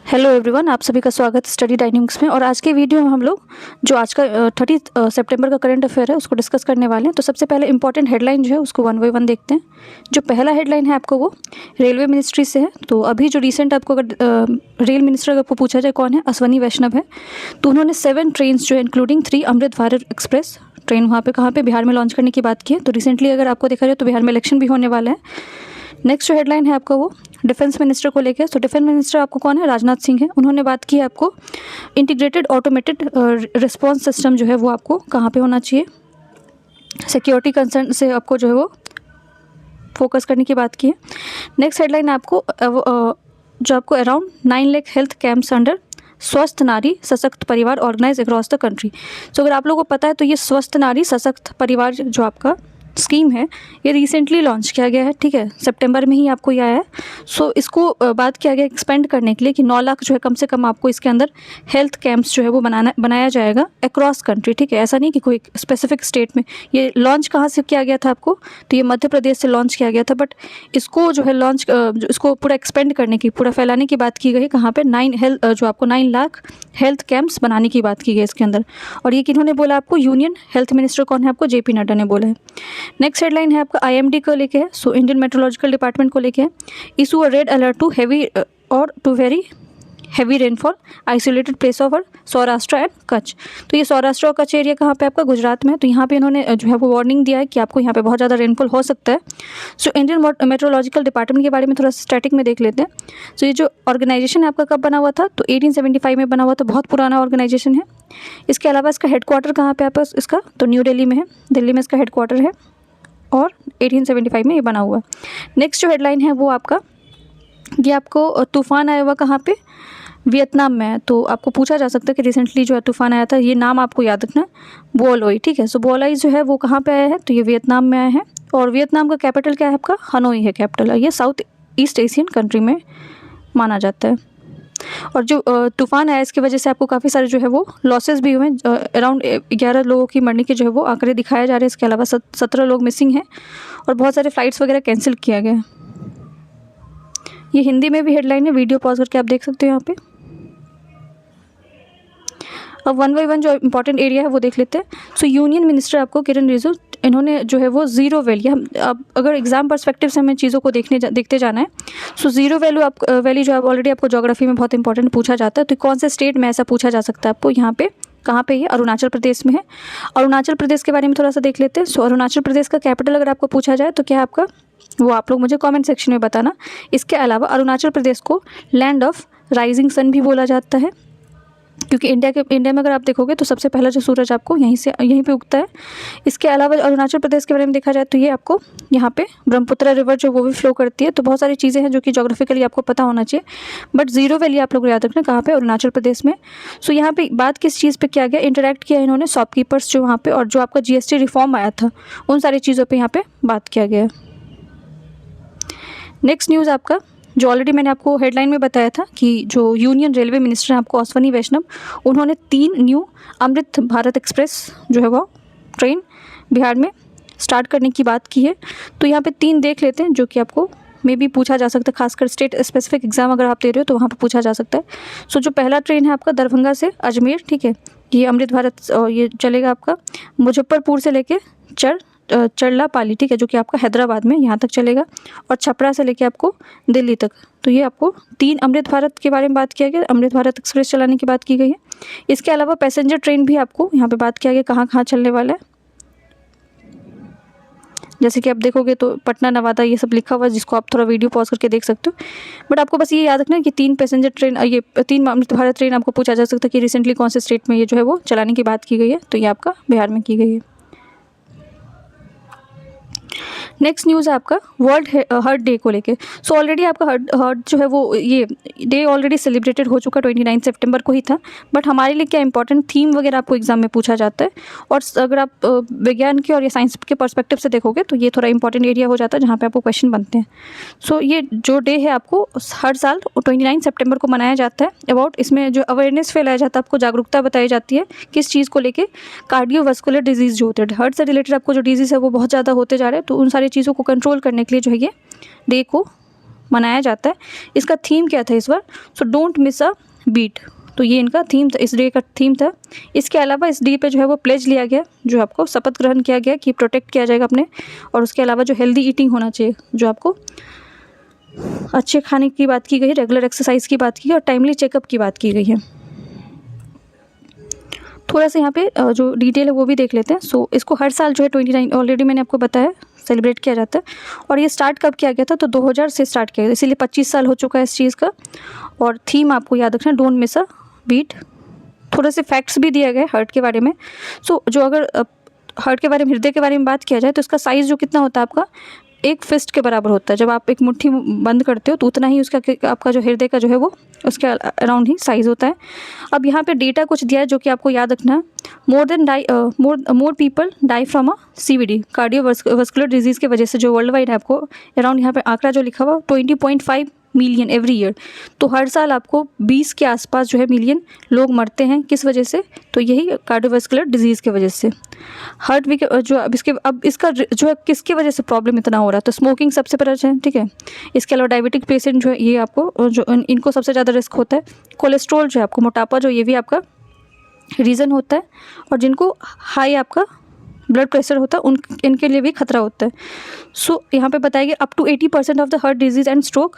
Hello everyone, आप सभी का स्वागत है स्टडी डायनेमिक्स में। और आज के वीडियो में हम लोग जो आज का 30 सितंबर का करंट अफेयर है उसको डिस्कस करने वाले हैं। तो सबसे पहले इंपॉर्टेंट हेडलाइन जो है उसको वन बाय वन देखते हैं। जो पहला हेडलाइन है आपको वो रेलवे मिनिस्ट्री से है। तो अभी जो रिसेंट आपको अगर रेल मिनिस्टर आपको पूछा जाए कौन है, अश्वनी वैष्णव है। तो उन्होंने 7 ट्रेन जो है including 3 Amrit Bharat express train वहाँ पे कहाँ पे बिहार में लॉन्च करने की बात की है। तो रिसेंटली अगर आपको देखा जाए तो बिहार में इलेक्शन भी होने वाला है। नेक्स्ट जो हेडलाइन है आपका वो डिफेंस मिनिस्टर को लेकर। तो डिफेंस मिनिस्टर आपको कौन है, राजनाथ सिंह है। उन्होंने बात की है आपको इंटीग्रेटेड ऑटोमेटेड रिस्पॉन्स सिस्टम जो है वो आपको कहाँ पे होना चाहिए, सिक्योरिटी कंसर्न से आपको जो है वो फोकस करने की बात की है। नेक्स्ट हेडलाइन आपको जो आपको around 9 lakh health camps under स्वस्थ नारी सशक्त परिवार ऑर्गेनाइज अक्रॉस द कंट्री। तो अगर आप लोगों को पता है तो ये स्वस्थ नारी सशक्त परिवार जो आपका स्कीम है ये रिसेंटली लॉन्च किया गया है, ठीक है, सितंबर में ही आपको ये आया है। सो इसको बात किया गया एक्सपेंड करने के लिए कि 9 लाख जो है कम से कम आपको इसके अंदर हेल्थ कैंप्स जो है वो बनाया जाएगा अक्रॉस कंट्री, ठीक है। ऐसा नहीं कि कोई स्पेसिफिक स्टेट में। ये लॉन्च कहाँ से किया गया था आपको, तो ये मध्य प्रदेश से लॉन्च किया गया था। बट इसको जो है लॉन्च इसको पूरा एक्सपेंड करने की, पूरा फैलाने की बात की गई कहाँ पर, 9 लाख हेल्थ कैंप्स बनाने की बात की गई इसके अंदर। और ये किन्होंने बोला आपको, यूनियन हेल्थ मिनिस्टर कौन है आपको, जेपी नड्डा ने बोला है। नेक्स्ट हेडलाइन है आपका आईएमडी को लेके है। सो इंडियन मेट्रोलॉजिकल डिपार्टमेंट को लेके है। Issue a red alert to heavy or to very heavy rainfall isolated place of Saurashtra and Kutch. तो ये सौराष्ट्र और कच्छ एरिया कहाँ पे आपका, गुजरात में है। तो यहाँ पे इन्होंने जो है वो वार्निंग दिया है कि आपको यहाँ पे बहुत ज़्यादा रेनफॉल हो सकता है। सो इंडियन मेट्रोलॉजिकल डिपार्टमेंट के बारे में थोड़ा स्टैटिक में देख लेते हैं। सो ये जो ऑर्गेनाइजेशन है आपका कब बना हुआ था, तो 1875 में बना हुआ था। बहुत पुराना ऑर्गेनाइजेशन है। इसके अलावा इसका हेडक्वार्टर कहाँ पे आपका इसका, तो न्यू दिल्ली में है। दिल्ली में इसका हेडक्वार्टर है और 1875 में ये बना हुआ। नेक्स्ट जो हेडलाइन है वो आपका, ये आपको तूफान आया हुआ कहाँ पे, वियतनाम में है। तो आपको पूछा जा सकता है कि रिसेंटली जो है तूफान आया था, ये नाम आपको याद रखना, बोलोई, ठीक है। सो बोलोई जो है वो कहाँ पे आया है, तो ये वियतनाम में आया है। और वियतनाम का कैपिटल क्या है आपका, हनोई है कैपिटल। ये साउथ ईस्ट एशियन कंट्री में माना जाता है। और जो तूफान आया इसकी वजह से आपको काफ़ी सारे जो है वो लॉसेस भी हुए। अराउंड 11 लोगों की मरने के जो है वो आंकड़े दिखाए जा रहे हैं। इसके अलावा 17 लोग मिसिंग हैं और बहुत सारे फ्लाइट्स वगैरह कैंसिल किया गया है। ये हिंदी में भी हेडलाइन है, वीडियो पॉज करके आप देख सकते हो यहाँ पे। अब वन बाय वन जो इंपॉर्टेंट एरिया है वो देख लेते हैं। सो यूनियन मिनिस्टर आपको किरण रिजिजू, इन्होंने जो है वो ज़ीरो वैली, हम अब अगर एग्जाम पर्सपेक्टिव से हमें चीज़ों को देखते जाना है। सो ज़ीरो वैली जो आप ऑलरेडी आपको ज्योग्राफी में बहुत इंपॉर्टेंट पूछा जाता है। तो कौन से स्टेट में ऐसा पूछा जा सकता है आपको, यहाँ पे कहाँ पे, ये अरुणाचल प्रदेश में है। अरुणाचल प्रदेश के बारे में थोड़ा सा देख लेते हैं। सो अरुणाचल प्रदेश का कैपिटल अगर आपको पूछा जाए तो क्या है आपका, वो आप लोग मुझे कमेंट सेक्शन में बताना। इसके अलावा अरुणाचल प्रदेश को लैंड ऑफ राइजिंग सन भी बोला जाता है, क्योंकि इंडिया में अगर आप देखोगे तो सबसे पहला जो सूरज आपको यहीं पे उगता है। इसके अलावा अरुणाचल प्रदेश के बारे में देखा जाए तो ये आपको यहाँ पे ब्रह्मपुत्र रिवर जो वो भी फ्लो करती है। तो बहुत सारी चीज़ें हैं जो कि जोग्राफिकली आपको पता होना चाहिए। बट ज़ीरो वैली आप लोग याद रखना कहाँ पे, अरुणाचल प्रदेश में। सो यहाँ पे बात किस चीज़ पे किया गया, इंटरेक्ट किया इन्होंने शॉपकीपर्स जो वहाँ पे, और जो आपका जीएसटी रिफॉर्म आया था उन सारी चीज़ों पर यहाँ पर बात किया गया। नेक्स्ट न्यूज़ आपका, जो ऑलरेडी मैंने आपको हेडलाइन में बताया था कि जो यूनियन रेलवे मिनिस्टर हैं आपको अश्वनी वैष्णव, उन्होंने 3 न्यू अमृत भारत एक्सप्रेस जो है वो ट्रेन बिहार में स्टार्ट करने की बात की है। तो यहाँ पे 3 देख लेते हैं जो कि आपको मे भी पूछा जा सकता है, खासकर स्टेट स्पेसिफिक एग्जाम अगर आप दे रहे हो तो वहाँ पर पूछा जा सकता है। सो जो पहला ट्रेन है आपका दरभंगा से अजमेर, ठीक है, ये अमृत भारत ये चलेगा आपका मुजफ्फरपुर से लेके चरलापाली, ठीक है, जो कि आपका हैदराबाद में यहाँ तक चलेगा, और छपरा से लेके आपको दिल्ली तक। तो ये आपको 3 अमृत भारत के बारे में बात किया गया, अमृत भारत एक्सप्रेस चलाने की बात की गई है। इसके अलावा पैसेंजर ट्रेन भी आपको यहाँ पे बात किया गया कहाँ कहाँ चलने वाला है। जैसे कि आप देखोगे तो पटना नवादा ये सब लिखा हुआ है, जिसको आप थोड़ा वीडियो पॉज करके देख सकते हो। बट आपको बस ये याद रखना है कि 3 पैसेंजर ट्रेन, ये 3 अमृत भारत ट्रेन आपको पूछा जा सकता है कि रिसेंटली कौन से स्टेट में ये जो है वो चलाने की बात की गई है। तो ये आपका बिहार में की गई है। नेक्स्ट न्यूज़ है आपका वर्ल्ड हर्ट डे को लेके। सो ऑलरेडी आपका हर्ट जो है वो ये डे ऑलरेडी सेलिब्रेटेड हो चुका 29 सितंबर को ही था। बट हमारे लिए क्या इंपॉर्टेंट थीम वगैरह आपको एग्जाम में पूछा जाता है। और अगर आप विज्ञान के और या साइंस के पर्सपेक्टिव से देखोगे तो ये थोड़ा इंपॉर्टेंट एरिया हो जाता है जहाँ पे आपको क्वेश्चन बनते हैं। सो ये जो डे है आपको हर साल 29 सितंबर को मनाया जाता है। अबाउट इसमें जो अवेयरनेस फैलाया जाता है, आपको जागरूकता बताई जाती है किस चीज़ को लेके, कार्डियोवास्कुलर डिजीज़ जो होते हैं, हार्ट से रिलेटेड आपको जो डिजीज़ है वो बहुत ज़्यादा होते जा रहे हैं। तो उन सारी चीज़ों को कंट्रोल करने के लिए जो है ये डे को मनाया जाता है। इसका थीम क्या था इस बार? So don't miss a beat. तो ये इनका थीम था, इस डे का थीम था। इसके अलावा इस डे पे जो है वो प्लेज लिया गया, जो आपको शपथ ग्रहण किया गया कि प्रोटेक्ट किया जाएगा अपने, और उसके अलावा जो हेल्दी ईटिंग होना चाहिए, जो आपको अच्छे खाने की बात की गई है, रेगुलर एक्सरसाइज की बात की गई और टाइमली चेकअप की बात की गई है। थोड़ा सा यहाँ पे जो डिटेल है वो भी देख लेते हैं। सो इसको हर साल जो है 29 ऑलरेडी मैंने आपको बताया सेलिब्रेट किया जाता है। और ये स्टार्ट कब किया गया था? तो 2000 से स्टार्ट किया गया, इसीलिए 25 साल हो चुका है इस चीज़ का। और थीम आपको याद रखना, डोंट मिस अ बीट। थोड़े से फैक्ट्स भी दिए गए हार्ट के बारे में। सो जो अगर हार्ट के बारे में, हृदय के बारे में बात किया जाए तो इसका साइज़ जो कितना होता है आपका, एक फिस्ट के बराबर होता है। जब आप एक मुट्ठी बंद करते हो तो उतना ही उसका आपका जो हृदय का जो है वो उसके अराउंड ही साइज़ होता है। अब यहाँ पे डेटा कुछ दिया है जो कि आपको याद रखना है। More people die from a CVD, cardiovascular disease की वजह से, जो वर्ल्ड वाइड है आपको अराउंड यहाँ पे आंकड़ा जो लिखा हुआ 20.5 मिलियन एवरी ईयर। तो हर साल आपको 20 के आसपास जो है मिलियन लोग मरते हैं। किस वजह से? तो यही कार्डियोवास्कुलर डिजीज़ की वजह से। हार्ट वीक जो अब इसका जो है किसकी वजह से प्रॉब्लम इतना हो रहा है? तो स्मोकिंग सबसे बड़ा है, ठीक है। इसके अलावा डायबिटिक पेशेंट जो है ये आपको जो इनको सबसे ज़्यादा रिस्क होता है। कोलेस्ट्रॉल जो है आपको, मोटापा जो, ये भी आपका रीज़न होता है। और जिनको हाई आपका ब्लड प्रेशर होता है इनके लिए भी खतरा होता है। सो यहाँ पे बताया गया up to 80% of the heart disease and stroke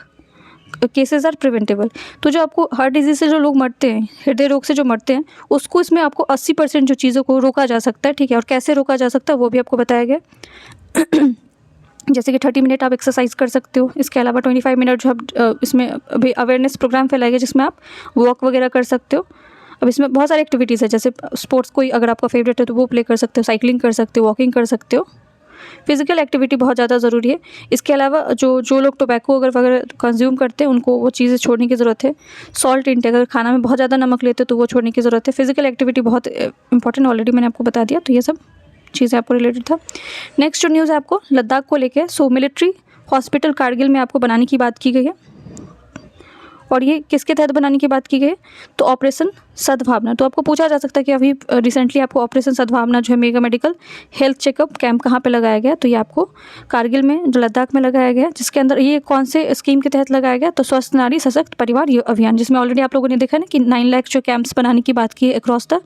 cases are preventable. तो जो आपको हार्ट डिजीज़ से जो लोग मरते हैं, हृदय रोग से जो मरते हैं, उसको इसमें आपको 80% जो चीज़ों को रोका जा सकता है, ठीक है। और कैसे रोका जा सकता है वो भी आपको बताया गया। जैसे कि 30 मिनट आप एक्सरसाइज कर सकते हो। इसके अलावा 25 मिनट जो आप इसमें अभी अवेयरनेस प्रोग्राम फैलाया गया जिसमें आप वॉक वगैरह कर सकते हो। अब इसमें बहुत सारी एक्टिविटीज़ है, जैसे स्पोर्ट्स कोई अगर आपका फेवरेट है तो वो प्ले कर सकते हो, साइकिलिंग कर सकते हो, वॉकिंग कर सकते हो। फिजिकल एक्टिविटी बहुत ज़्यादा ज़रूरी है। इसके अलावा जो लोग टोबैको अगर वगैरह कंज्यूम करते हैं उनको वो चीज़ें छोड़ने की ज़रूरत है। सॉल्ट इंटेक, अगर खाना में बहुत ज़्यादा नमक लेते हो तो वो छोड़ने की ज़रूरत है। फिजिकल एक्टिविटी बहुत इंपॉर्टेंट, ऑलरेडी मैंने आपको बता दिया। तो ये सब चीज़ें आपको रिलेटेड था। नेक्स्ट जो न्यूज़ है आपको लद्दाख को लेके, सो मिलिट्री हॉस्पिटल कारगिल में आपको बनाने की बात की गई है। और ये किसके तहत बनाने की बात की गई है? तो ऑपरेशन सद्भावना। तो आपको पूछा जा सकता है कि अभी रिसेंटली आपको ऑपरेशन सद्भावना जो है mega medical health checkup camp कहाँ पे लगाया गया? तो ये आपको कारगिल में, जो लद्दाख में लगाया गया, जिसके अंदर ये कौन से स्कीम के तहत लगाया गया? तो स्वस्थ नारी सशक्त परिवार ये अभियान, जिसमें ऑलरेडी आप लोगों ने देखा ना कि 9 लाख जो कैंप्स बनाने की बात की है across the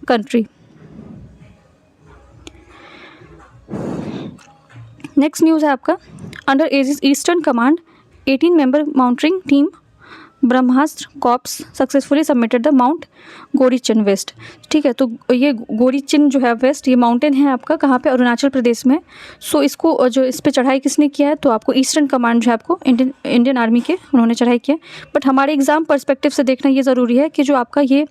country. Next news है आपका under eastern command 18 member mountaineering team Brahmastra corps successfully summited the mount Gorichen west. ठीक है, तो ये गोरीचिन जो है वेस्ट, ये माउंटेन है आपका कहाँ पे? अरुणाचल प्रदेश में। सो इसको जो इस पे चढ़ाई किसने किया है? तो आपको ईस्टर्न कमांड जो है आपको इंडियन आर्मी के उन्होंने चढ़ाई किया। बट हमारे एग्जाम पर्सपेक्टिव से देखना ये ज़रूरी है कि जो आपका ये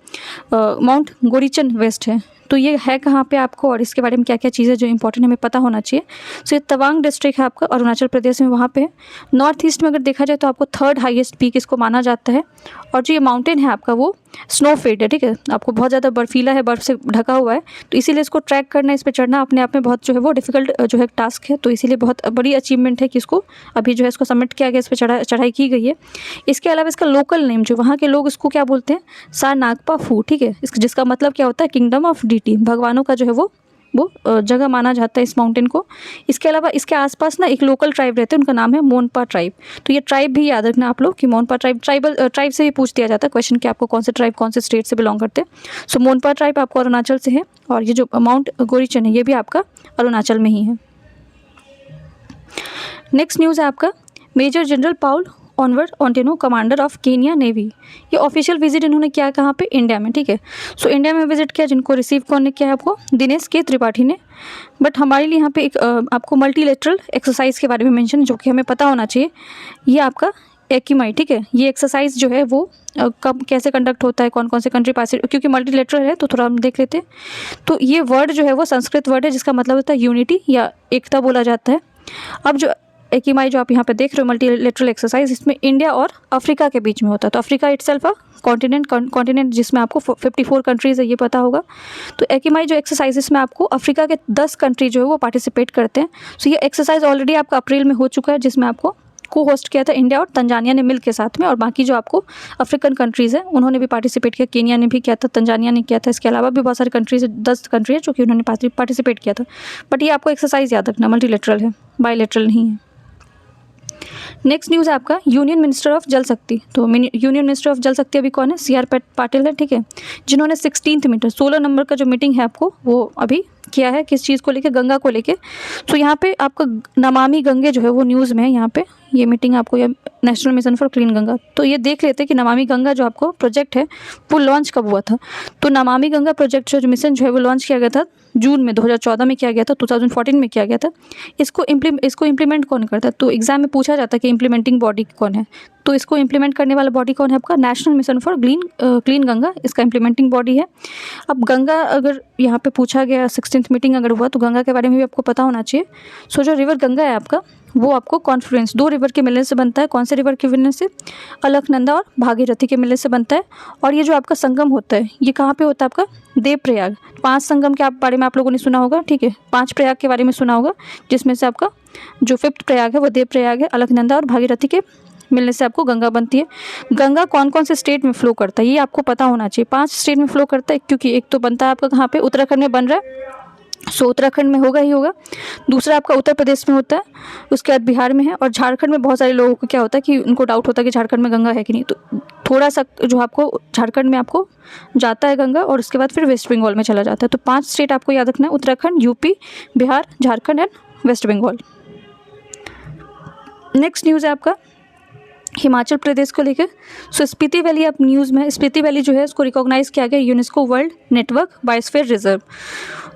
माउंट गोरीचिन वेस्ट है तो ये है कहाँ पे आपको, और इसके बारे में क्या क्या चीज़ें जो इंपॉर्टेंट हमें पता होना चाहिए। सो ये तवांग डिस्ट्रिक्ट है आपका अरुणाचल प्रदेश में, वहाँ पे नॉर्थ ईस्ट में अगर देखा जाए तो आपको 3rd हाईएस्ट पीक इसको माना जाता है। और जो ये माउंटेन है आपका वो स्नो फेड है, ठीक है, आपको बहुत ज़्यादा बर्फीला है, बर्फ़ से ढका हुआ है। तो इसीलिए इसको ट्रैक करना, इस पर चढ़ना अपने आप में बहुत जो है वो डिफ़िकल्ट जो है टास्क है। तो इसीलिए बहुत बड़ी अचीवमेंट है कि इसको अभी जो है इसको सबमिट किया गया, इस पर चढ़ाई की गई है। इसके अलावा इसका लोकल नेम जो वहाँ के लोग इसको क्या बोलते हैं? सा नागपा फू, ठीक है, जिसका मतलब क्या होता है? किंगडम ऑफ डीटी, भगवानों का जो है वो जगह माना जाता है इस माउंटेन को। इसके अलावा इसके आसपास ना एक लोकल ट्राइब रहते हैं, उनका नाम है मोनपा ट्राइब। तो ये ट्राइब भी याद रखना आप लोग कि मोनपा ट्राइब, ट्राइब से भी पूछ दिया जाता है क्वेश्चन कि आपको कौन से ट्राइब कौन से स्टेट से बिलोंग करते हैं। सो मोनपा ट्राइब आपको अरुणाचल से है, और ये जो माउंट गोरीचिन है ये भी आपका अरुणाचल में ही है। नेक्स्ट न्यूज़ है आपका मेजर जनरल पाउल ऑनवर्ड Otieno commander of Kenya navy. ये ऑफिशियल विजिट इन्होंने किया है कहाँ पे? इंडिया में, ठीक है। सो इंडिया में विजिट किया, जिनको रिसीव कौन ने किया है? आपको दिनेश के त्रिपाठी ने। बट हमारे लिए यहाँ पे एक आपको मल्टीलेटरल एक्सरसाइज के बारे में मेंशन जो कि हमें पता होना चाहिए। ये आपका एक्यूमाई, ठीक है, ये एक्सरसाइज जो है वो कब कैसे कंडक्ट होता है, कौन कौन से कंट्री पास, क्योंकि मल्टीलेटरल है तो थोड़ा हम देख लेते हैं। तो ये वर्ड जो है वो संस्कृत वर्ड है जिसका मतलब होता है यूनिटी या एकता बोला जाता है। अब जो एक्यूमाई जो आप यहाँ पे देख रहे हो मल्टीलेटरल एक्सरसाइज, इसमें इंडिया और अफ्रीका के बीच में होता है। तो अफ्रीका इटसेल्फ अ कॉन्टिनेंट जिसमें आपको 54 कंट्रीज़ है, ये पता होगा। तो एक्यूमाई जो एक्सरसाइज इसमें आपको अफ्रीका के 10 कंट्री जो है वो पार्टिसिपेट करते हैं। सो ये एक्सरसाइज ऑलरेडी आपका अप्रैल में हो चुका है, जिसमें आपको को होस्ट किया था इंडिया और तंजानिया ने मिल के साथ में, और बाकी जो आपको अफ्रीकन कंट्रीज़ हैं उन्होंने भी पार्टिसिपेट किया। केनिया ने भी किया था, तंजानिया ने किया था, इसके अलावा भी बहुत सारी कंट्रीज, 10 कंट्री है जो कि उन्होंने पार्टिसिपेट किया था। बट ये आपको एक्सरसाइज याद रखना मल्टीलेटरल है, बायलेटरल नहीं है। नेक्स्ट न्यूज़ है आपका यूनियन मिनिस्टर ऑफ जल शक्ति। तो यूनियन मिनिस्टर ऑफ जल शक्ति अभी कौन है? सी आर पाटिल है, ठीक है, जिन्होंने 16 मीटर 16 नंबर का जो मीटिंग है आपको वो अभी किया है, किस चीज़ को लेके? गंगा को लेके। तो यहाँ पे आपका नमामि गंगे जो है वो न्यूज़ में है, यहाँ पे ये मीटिंग आपको, या national mission for clean Ganga. तो ये देख लेते हैं कि नमामि गंगा जो आपको प्रोजेक्ट है वो लॉन्च कब हुआ था। तो नमामि गंगा प्रोजेक्ट जो मिशन जो है वो लॉन्च किया गया था जून में 2014 में किया गया था, 2014 में किया गया था। इसको इम्प्लीमेंट कौन करता है? तो एग्जाम में पूछा जाता है कि इम्प्लीमेंटिंग बॉडी कौन है। तो इसको इम्प्लीमेंट करने वाला बॉडी कौन है आपका? National mission for clean Ganga, इसका इम्प्लीमेंटिंग बॉडी है। अब गंगा अगर यहाँ पे पूछा गया 16th मीटिंग अगर हुआ तो गंगा के बारे में भी आपको पता होना चाहिए। सो जो रिवर गंगा है आपका वो आपको कॉन्फ्लुएंस 2 रिवर के मिलने से बनता है। कौन से रिवर के मिलने से? अलकनंदा और भागीरथी के मिलने से बनता है। और ये जो आपका संगम होता है ये कहाँ पे होता है आपका? देवप्रयाग। 5 संगम के बारे में आप लोगों ने सुना होगा, ठीक है, 5 प्रयाग के बारे में सुना होगा, जिसमें से आपका जो 5th प्रयाग है वो देवप्रयाग है। अलकनंदा और भागीरथी के मिलने से आपको गंगा बनती है। गंगा कौन कौन से स्टेट में फ्लो करता है ये आपको पता होना चाहिए। 5 स्टेट में फ्लो करता है, क्योंकि एक तो बनता है आपका कहाँ पे? उत्तराखंड में बन रहा है, सो उत्तराखंड में होगा ही होगा। दूसरा आपका उत्तर प्रदेश में होता है, उसके बाद बिहार में है, और झारखंड में बहुत सारे लोगों को क्या होता है कि उनको डाउट होता है कि झारखंड में गंगा है कि नहीं। तो थोड़ा सा जो आपको झारखंड में आपको जाता है गंगा, और उसके बाद फिर वेस्ट बंगाल में चला जाता है। तो 5 स्टेट आपको याद रखना है, Uttarakhand, UP, Bihar, Jharkhand and West Bengal. Next news है आपका हिमाचल प्रदेश को लेकर। सो स्पीति वैली आप न्यूज़ में, स्पीति वैली जो है उसको रिकॉग्नाइज किया गया UNESCO world network biosphere reserve.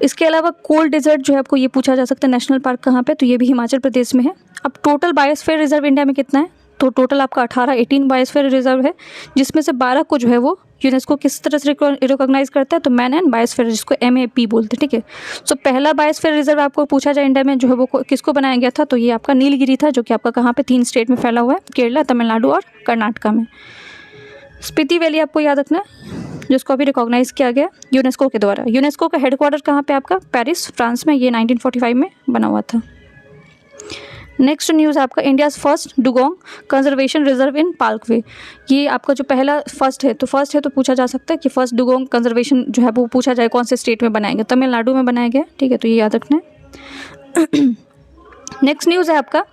इसके अलावा कोल्ड डेजर्ट जो है आपको ये पूछा जा सकता है नेशनल पार्क कहाँ पे? तो ये भी हिमाचल प्रदेश में है। अब टोटल बायोस्फीयर रिजर्व इंडिया में कितना है? तो टोटल आपका 18 बायोस्फीयर रिजर्व है, जिसमें से 12 को जो है वो यूनेस्को किस तरह से रिकॉग्नाइज करता है? तो मैन एंड बायोस्फीयर, जिसको MAP बोलते हैं, ठीक है। सो पहला बायोस्फीयर रिजर्व आपको पूछा जाए इंडिया में जो है वो किसको बनाया गया था? तो ये आपका नीलगिरी था, जो कि आपका कहाँ पे? 3 स्टेट में फैला हुआ है, केरला, तमिलनाडु और कर्नाटका में। स्पीति वैली आपको याद रखना है, जिसको अभी रिकॉग्नाइज किया गया यूनेस्को के द्वारा। यूनेस्को का हेडक्वार्टर कहाँ पे आपका? पेरिस, फ्रांस में। ये 1945 में बना हुआ था। नेक्स्ट न्यूज़ आपका India's first dugong conservation reserve in Parkway. ये आपका जो पहला फर्स्ट है तो पूछा जा सकता है कि फर्स्ट डुगोंग कंजर्वेशन जो है वो पूछा जाए कौन से स्टेट में बनाया गया? तमिलनाडु में बनाया गया, ठीक है, तो ये याद रखना है। नेक्स्ट न्यूज़ है आपका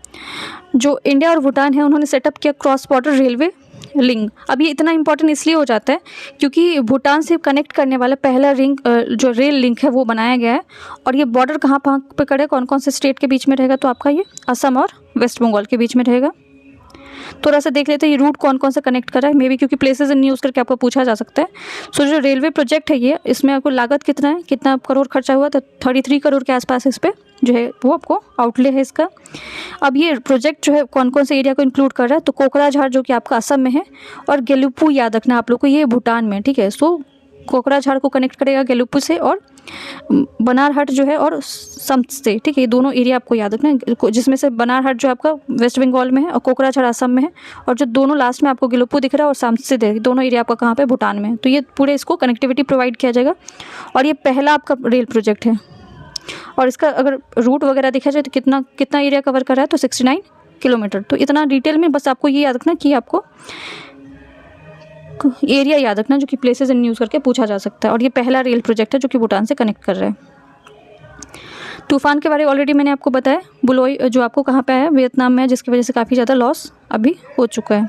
जो इंडिया और भूटान है उन्होंने सेटअप किया क्रॉस बॉर्डर रेलवे लिंक। अब ये इतना इंपॉर्टेंट इसलिए हो जाता है क्योंकि भूटान से कनेक्ट करने वाला पहला जो रेल लिंक है वो बनाया गया है। और ये बॉर्डर कहाँ पे करेगा? कौन कौन से स्टेट के बीच में रहेगा? तो आपका ये असम और वेस्ट बंगाल के बीच में रहेगा। थोड़ा सा देख लेते हैं ये रूट कौन कौन सा कनेक्ट कर रहा है, मे बी क्योंकि प्लेसेस इन यूज़ करके आपको पूछा जा सकता है। सो जो रेलवे प्रोजेक्ट है ये, इसमें आपको लागत कितना है, कितना करोड़ खर्चा हुआ? तो 33 करोड़ के आसपास इस पर जो है वो आपको आउटले है इसका। अब ये प्रोजेक्ट जो है कौन कौन से एरिया को इंक्लूड कर रहा है? तो कोकराझार जो कि आपका असम में है, और गेलुपू याद रखना आप लोग को, ये भूटान में, ठीक है। सो कोकराझार को कनेक्ट करेगा गेलुपू से, और बनारहाट जो है और समसे, ठीक है, ये दोनों एरिया आपको याद रखना है, जिसमें से बनारहाट जो आपका वेस्ट बंगाल में है और कोकराझार असम में है, और जो दोनों लास्ट में आपको गेलुपू दिख रहा है और समसे दोनों एरिया आपका कहाँ पे? भूटान में है। तो ये पूरे इसको कनेक्टिविटी प्रोवाइड किया जाएगा, और ये पहला आपका रेल प्रोजेक्ट है। और इसका अगर रूट वगैरह देखा जाए तो कितना एरिया कवर कर रहा है? तो 69 किलोमीटर। तो इतना डिटेल में बस आपको ये याद रखना कि आपको एरिया याद रखना जो कि प्लेसेस इन यूज़ करके पूछा जा सकता है। और ये पहला रेल प्रोजेक्ट है जो कि भूटान से कनेक्ट कर रहा है। तूफान के बारे में ऑलरेडी मैंने आपको बताया, बुलोई जो आपको कहाँ पे है? वियतनाम में है, जिसकी वजह से काफ़ी ज़्यादा लॉस अभी हो चुका है।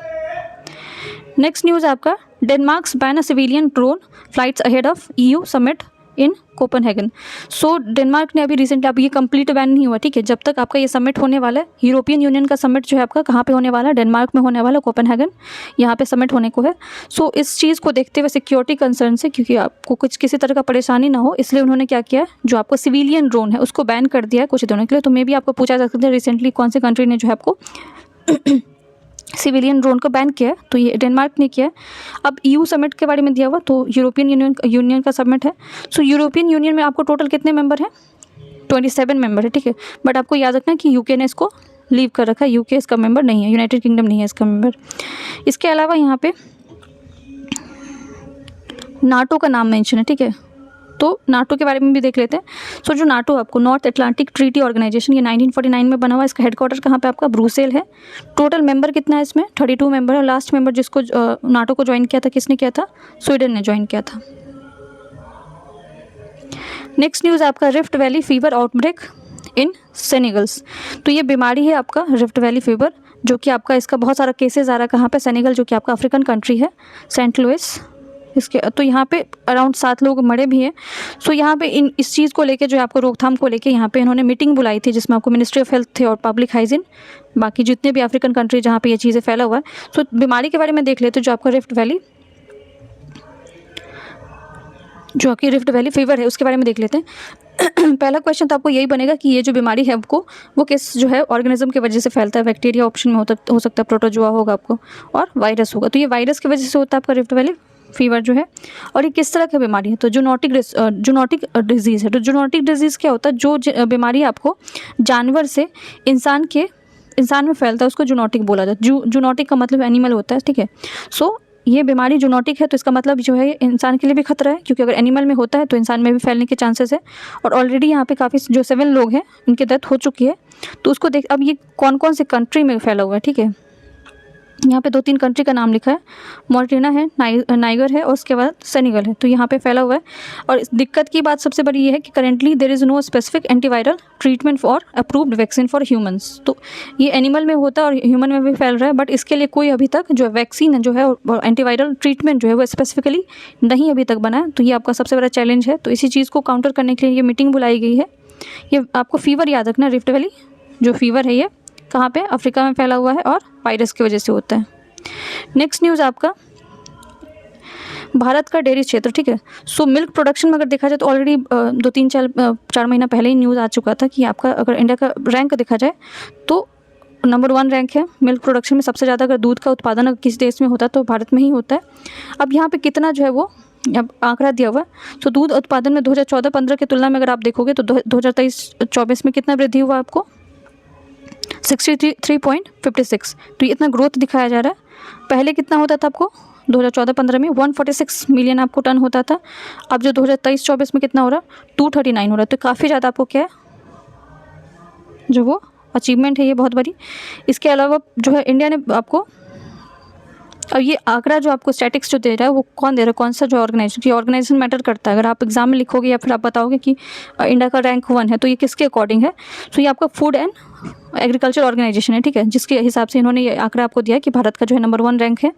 नेक्स्ट न्यूज़ आपका Denmark's ban a civilian drone flights ahead of EU summit in Copenhagen. So Denmark ने अभी रिसेंटली, अब ये कंप्लीट बैन नहीं हुआ, ठीक है, जब तक आपका ये समिट होने वाला है। यूरोपियन यूनियन का समिट जो है आपका कहाँ पे होने वाला है? डेनमार्क में होने वाला, कोपेनहेगन, यहाँ पे समिट होने को है। सो इस चीज़ को देखते हुए सिक्योरिटी कंसर्न से, क्योंकि आपको किसी तरह का परेशानी ना हो, इसलिए उन्होंने क्या किया, जो आपको सिविलियन ड्रोन है उसको बैन कर दिया है कुछ दिनों के लिए। तो मे भी आपको पूछा जा सकता है रिसेंटली कौन से कंट्री ने जो है आपको सिविलियन ड्रोन को बैन किया है? तो ये डेनमार्क ने किया है। अब EU समिट के बारे में दिया हुआ, तो यूरोपियन यूनियन का समिट है। सो यूरोपियन यूनियन में आपको टोटल कितने मेंबर हैं? 27 मेंबर है, ठीक है। बट आपको याद रखना कि UK ने इसको लीव कर रखा है, UK इसका मेंबर नहीं है, यूनाइटेड किंगडम नहीं है इसका मेंबर। इसके अलावा यहाँ पे नाटो का नाम मेंशन है, ठीक है, तो नाटो के बारे में भी देख लेते हैं। सो जो नाटो आपको नॉर्थ अटलांटिक ट्रीटी ऑर्गेनाइजेशन, ये 1949 में बना हुआ है। इसका हेडक्वार्टर कहाँ पे आपका? ब्रुसेल है। टोटल मेंबर कितना है इसमें? 32 मेंबर है। लास्ट मेंबर जिसको नाटो को ज्वाइन किया था, किसने किया था? स्वीडन ने ज्वाइन किया था। नेक्स्ट न्यूज़ आपका रिफ्ट वैली फीवर आउटब्रेक इन सेनेगल्स। तो ये बीमारी है आपका रिफ्ट वैली फीवर, जो कि आपका इसका बहुत सारा केसेस आ रहा है कहाँ पे, सेनेगल, जो कि आपका अफ्रीकन कंट्री है, सेंट लुइस इसके। तो यहाँ पे अराउंड 7 लोग मरे भी हैं। सो यहाँ पे इस चीज़ को लेके, जो है आपको रोकथाम को लेके, यहाँ पे इन्होंने मीटिंग बुलाई थी जिसमें आपको मिनिस्ट्री ऑफ हेल्थ थे और पब्लिक हाइजीन, बाकी जितने भी अफ्रीकन कंट्री जहाँ पे ये चीज़ें फैला हुआ है। सो बीमारी के बारे में देख लेते, जो आपका रिफ्ट वैली, जो आपकी रिफ्ट वैली फीवर है उसके बारे में देख लेते हैं। पहला क्वेश्चन तो आपको यही बनेगा कि ये जो बीमारी है आपको, वो किस जो है ऑर्गेनिज्म की वजह से फैलता है। बैक्टीरिया ऑप्शन में हो सकता है, प्रोटोजोआ होगा आपको, और वायरस होगा। तो ये वायरस की वजह से होता है आपका रिफ्ट वैली फीवर जो है। और ये किस तरह की बीमारी है, तो जूनोटिक डिजीज़ है। तो जूनोटिक डिजीज़ क्या होता है, जो बीमारी आपको जानवर से इंसान में फैलता है उसको जूनोटिक बोला जाता है। जूनोटिक का मतलब एनिमल होता है, ठीक है। सो ये बीमारी जूनोटिक है, तो इसका मतलब जो है इंसान के लिए भी खतरा है, क्योंकि अगर एनिमल में होता है तो इंसान में भी फैलने के चांसेस है। और ऑलरेडी यहाँ पे काफ़ी जो 7 लोग हैं उनकी डेथ हो चुकी है। तो उसको देख, अब ये कौन कौन से कंट्री में फैला हुआ है, ठीक है। यहाँ पे 2-3 कंट्री का नाम लिखा है, मॉरिटानिया है, नाइगर है, और उसके बाद सेनेगल है। तो यहाँ पे फैला हुआ है। और इस दिक्कत की बात सबसे बड़ी ये है कि currently there is no specific antiviral treatment for approved vaccine for humans. तो ये एनिमल में होता है और ह्यूमन में भी फैल रहा है, बट इसके लिए कोई अभी तक जो वैक्सीन जो है और एंटीवायरल ट्रीटमेंट जो है वो स्पेसिफिकली नहीं अभी तक बना है। तो ये आपका सबसे बड़ा चैलेंज है। तो इसी चीज़ को काउंटर करने के लिए ये मीटिंग बुलाई गई है। ये आपको फीवर याद रखना, रिफ्ट वैली जो फीवर है ये कहाँ पे, अफ्रीका में फैला हुआ है और वायरस की वजह से होता है। नेक्स्ट न्यूज़ आपका भारत का डेयरी क्षेत्र, ठीक है। सो मिल्क प्रोडक्शन में अगर देखा जाए तो ऑलरेडी 2-3-4 महीना पहले ही न्यूज़ आ चुका था कि आपका अगर इंडिया का रैंक देखा जाए तो नंबर 1 रैंक है मिल्क प्रोडक्शन में। सबसे ज़्यादा अगर दूध का उत्पादन अगर किसी देश में होता है तो भारत में ही होता है। अब यहाँ पे कितना जो है वो अब आंकड़ा दिया हुआ है। तो दूध उत्पादन में 2014-15 की तुलना में अगर आप देखोगे तो 2023-24 में कितना वृद्धि हुआ आपको, 63.56। तो ये इतना ग्रोथ दिखाया जा रहा है। पहले कितना होता था आपको, 2014-15 में 146 मिलियन आपको टन होता था। अब जो 2023-24 में कितना हो रहा है, 239 हो रहा है। तो काफ़ी ज़्यादा आपको क्या है जो वो अचीवमेंट है, ये बहुत बड़ी। इसके अलावा जो है इंडिया ने आपको, और ये आंकड़ा जो आपको स्टैटिक्स जो दे रहा है वो कौन दे रहा है, कौन सा जो ऑर्गेनाइजेशन मैटर करता है। अगर आप एग्जाम में लिखोगे या फिर आप बताओगे कि इंडिया का रैंक 1 है, तो ये किसके अकॉर्डिंग है, तो ये आपका फूड एंड एग्रीकल्चर ऑर्गेनाइजेशन है, ठीक है, जिसके हिसाब से इन्होंने ये आंकड़ा आपको दिया है कि भारत का जो है नंबर 1 रैंक है।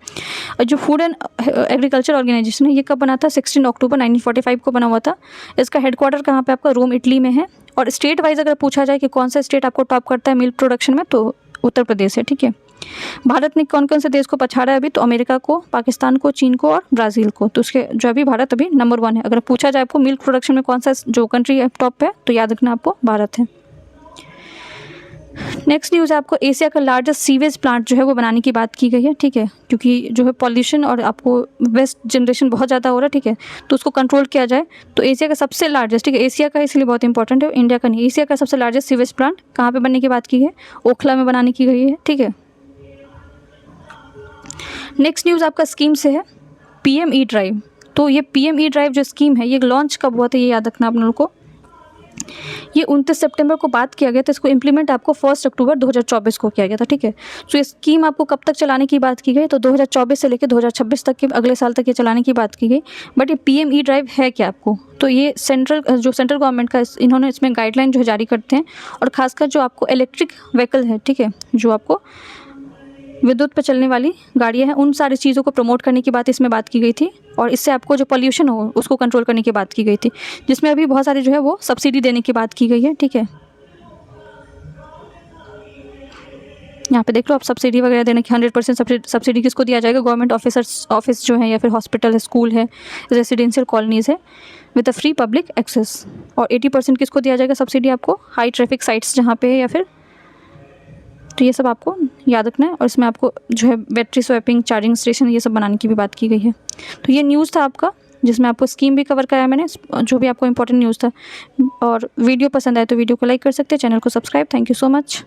और जो फूड एंड एग्रीकल्चर ऑर्गेनाइजेशन है ये कब बना था, 16 अक्टूबर 1945 को बना हुआ था। इसका हेडक्वार्टर कहाँ पे आपका, रोम, इटली में है। और स्टेट वाइज अगर पूछा जाए कि कौन सा स्टेट आपको टॉप करता है मिल्क प्रोडक्शन में, तो उत्तर प्रदेश है, ठीक है। भारत ने कौन कौन से देश को पछाड़ा है अभी, तो अमेरिका को, पाकिस्तान को, चीन को और ब्राज़ील को। तो उसके जो अभी भारत अभी नंबर 1 है। अगर पूछा जाए आपको मिल्क प्रोडक्शन में कौन सा जो कंट्री है टॉप पे, तो याद रखना आपको भारत है। नेक्स्ट न्यूज़ है आपको एशिया का लार्जेस्ट सीवेज प्लांट जो है वो बनाने की बात की गई है, ठीक है, क्योंकि जो है पॉल्यूशन और आपको वेस्ट जनरेशन बहुत ज़्यादा हो रहा है, ठीक है, तो उसको कंट्रोल किया जाए। तो एशिया का सबसे लार्जेस्ट, ठीक है, एशिया का इसलिए बहुत इंपॉर्टेंट है, इंडिया का नहीं, एशिया का सबसे लार्जेस्ट सीवेज प्लांट कहाँ पे बनने की बात की है, ओखला में बनाने की गई है, ठीक है। नेक्स्ट न्यूज़ आपका स्कीम से है, PM-E ड्राइव। तो ये PM-E ड्राइव जो स्कीम है ये लॉन्च कब हुआ था, ये याद रखना आप लोगों को। ये 29 सितंबर को बात किया गया था। इसको इम्प्लीमेंट आपको 1 अक्टूबर 2024 को किया गया था, ठीक है। तो ये स्कीम आपको कब तक चलाने की बात की गई, तो 2024 से लेकर 2026 तक के अगले साल तक ये चलाने की बात की गई। बट ये PM-E ड्राइव है क्या आपको, तो ये सेंट्रल गवर्नमेंट का इन्होंने इसमें गाइडलाइन जो है जारी करते हैं। और खासकर जो आपको इलेक्ट्रिक व्हीकल है, ठीक है, जो आपको विद्युत पर चलने वाली गाड़ियाँ हैं, उन सारी चीज़ों को प्रमोट करने की बात इसमें बात की गई थी। और इससे आपको जो पॉल्यूशन हो उसको कंट्रोल करने की बात की गई थी, जिसमें अभी बहुत सारी जो है वो सब्सिडी देने की बात की गई है, ठीक है। यहाँ पे देख लो आप, सब्सिडी वगैरह देने की 100% सब्सिडी किसको दिया जाएगा, गवर्नमेंट ऑफिस जो है, या फिर हॉस्पिटल है, स्कूल है, रेजिडेंशियल कॉलोनीज़ है, with a free public access. और 80% किसको दिया जाएगा सब्सिडी आपको, हाई ट्रैफिक साइट्स जहाँ पे है, या फिर, तो ये सब आपको याद रखना है। और इसमें आपको जो है बैटरी स्वैपिंग, चार्जिंग स्टेशन, ये सब बनाने की भी बात की गई है। तो ये न्यूज़ था आपका, जिसमें आपको स्कीम भी कवर कराया मैंने, जो भी आपको इंपॉर्टेंट न्यूज़ था। और वीडियो पसंद आए तो वीडियो को लाइक कर सकते हैं, चैनल को subscribe. Thank you so much.